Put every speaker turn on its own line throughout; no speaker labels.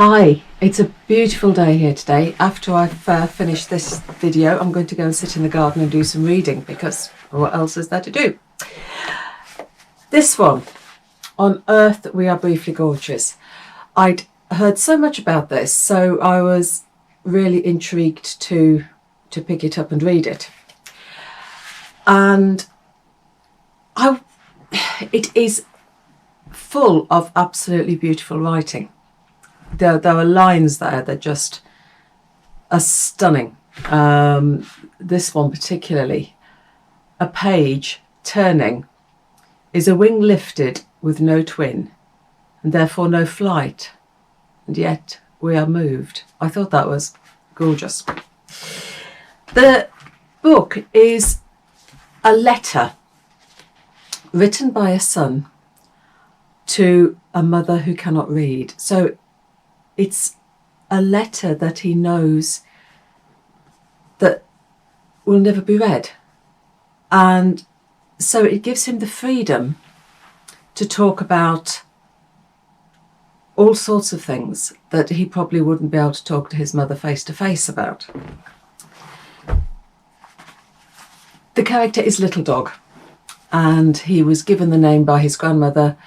Hi, it's a beautiful day here today. After I've finished this video, I'm going to go and sit in the garden and do some reading because what else is there to do? This one, On Earth We Are Briefly Gorgeous. I'd heard so much about this, so I was really intrigued to pick it up and read it. And it is full of absolutely beautiful writing. There are lines there that just are stunning. This one particularly. A page turning is a wing lifted with no twin, and therefore no flight, and yet we are moved. I thought that was gorgeous. The book is a letter written by a son to a mother who cannot read. So it's a letter that he knows that will never be read. And so it gives him the freedom to talk about all sorts of things that he probably wouldn't be able to talk to his mother face to face about. The character is Little Dog, and he was given the name by his grandmother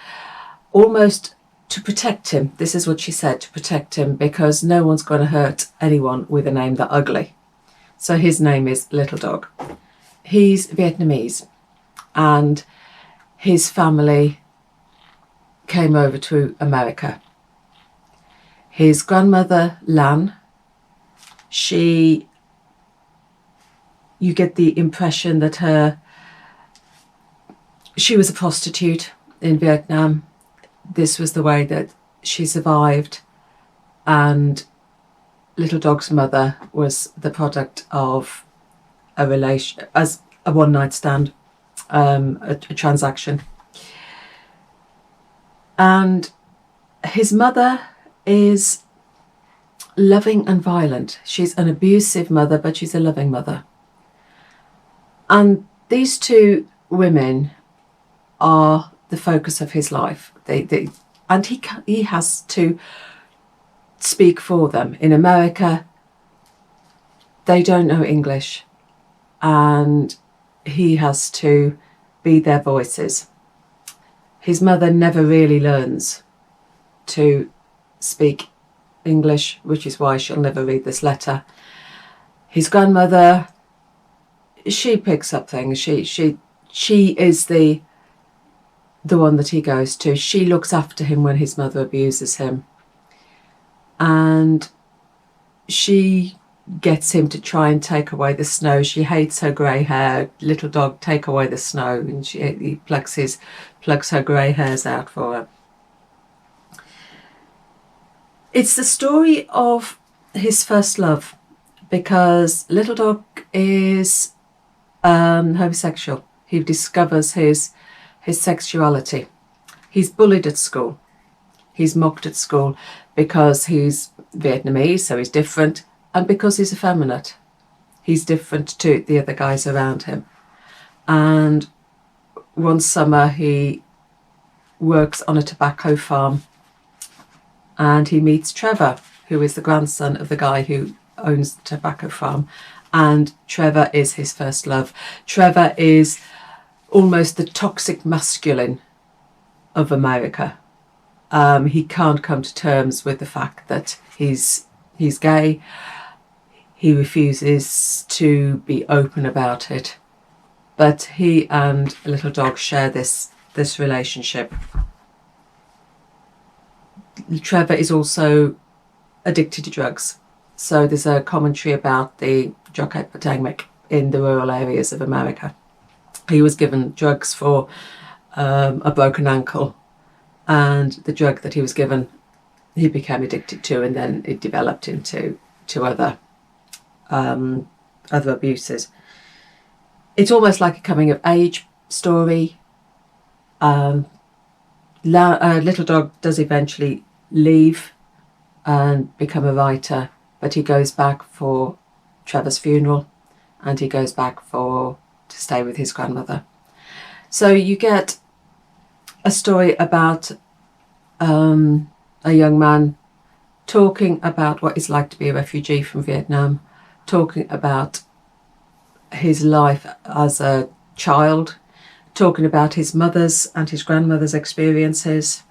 almost to protect him. This is what she said, to protect him, because no one's going to hurt anyone with a name that ugly. So his name is Little Dog. He's Vietnamese, and his family came over to America. His grandmother, Lan, you get the impression that she was a prostitute in Vietnam. This was the way that she survived, and Little Dog's mother was the product of a relation, as a one-night stand, a transaction. And his mother is loving and violent. She's an abusive mother, but she's a loving mother. And these two women are the focus of his life. And he has to speak for them. In America, they don't know English, and he has to be their voices. His mother never really learns to speak English, which is why she'll never read this letter. His grandmother, she picks up things. She is the one that he goes to. She looks after him when his mother abuses him, and she gets him to try and take away the snow. She hates her grey hair. Little Dog, take away the snow, and he plucks her grey hairs out for her. It's the story of his first love, because Little Dog is homosexual. He discovers his sexuality. He's bullied at school. He's mocked at school because he's Vietnamese, so he's different, and because he's effeminate. He's different to the other guys around him. And one summer he works on a tobacco farm, and he meets Trevor, who is the grandson of the guy who owns the tobacco farm. And Trevor is his first love. Trevor is almost the toxic masculine of America. He can't come to terms with the fact that he's gay. He refuses to be open about it. But he and Little Dog share this relationship. Trevor is also addicted to drugs. So there's a commentary about the drug epidemic in the rural areas of America. He was given drugs for a broken ankle, and the drug that he was given, he became addicted to, and then it developed into other abuses. It's almost like a coming of age story. Little Dog does eventually leave and become a writer, but he goes back for Trevor's funeral, and he goes back to stay with his grandmother. So you get a story about a young man talking about what it's like to be a refugee from Vietnam, talking about his life as a child, talking about his mother's and his grandmother's experiences,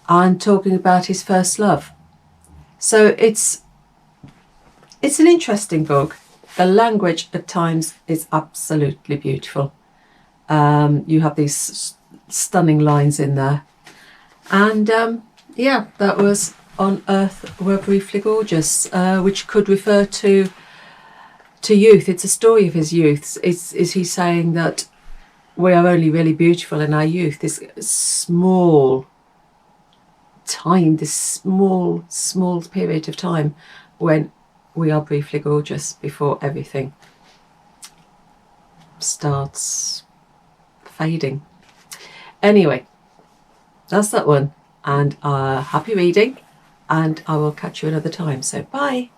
and talking about his first love. So it's an interesting book. The language at times is absolutely beautiful. You have these stunning lines in there. And yeah, that was On Earth We're Briefly Gorgeous, which could refer to youth. It's a story of his youth. Is he saying that we are only really beautiful in our youth, this small time, this small period of time when we are briefly gorgeous before everything starts fading. Anyway, that's that one, and happy reading, and I will catch you another time. So bye.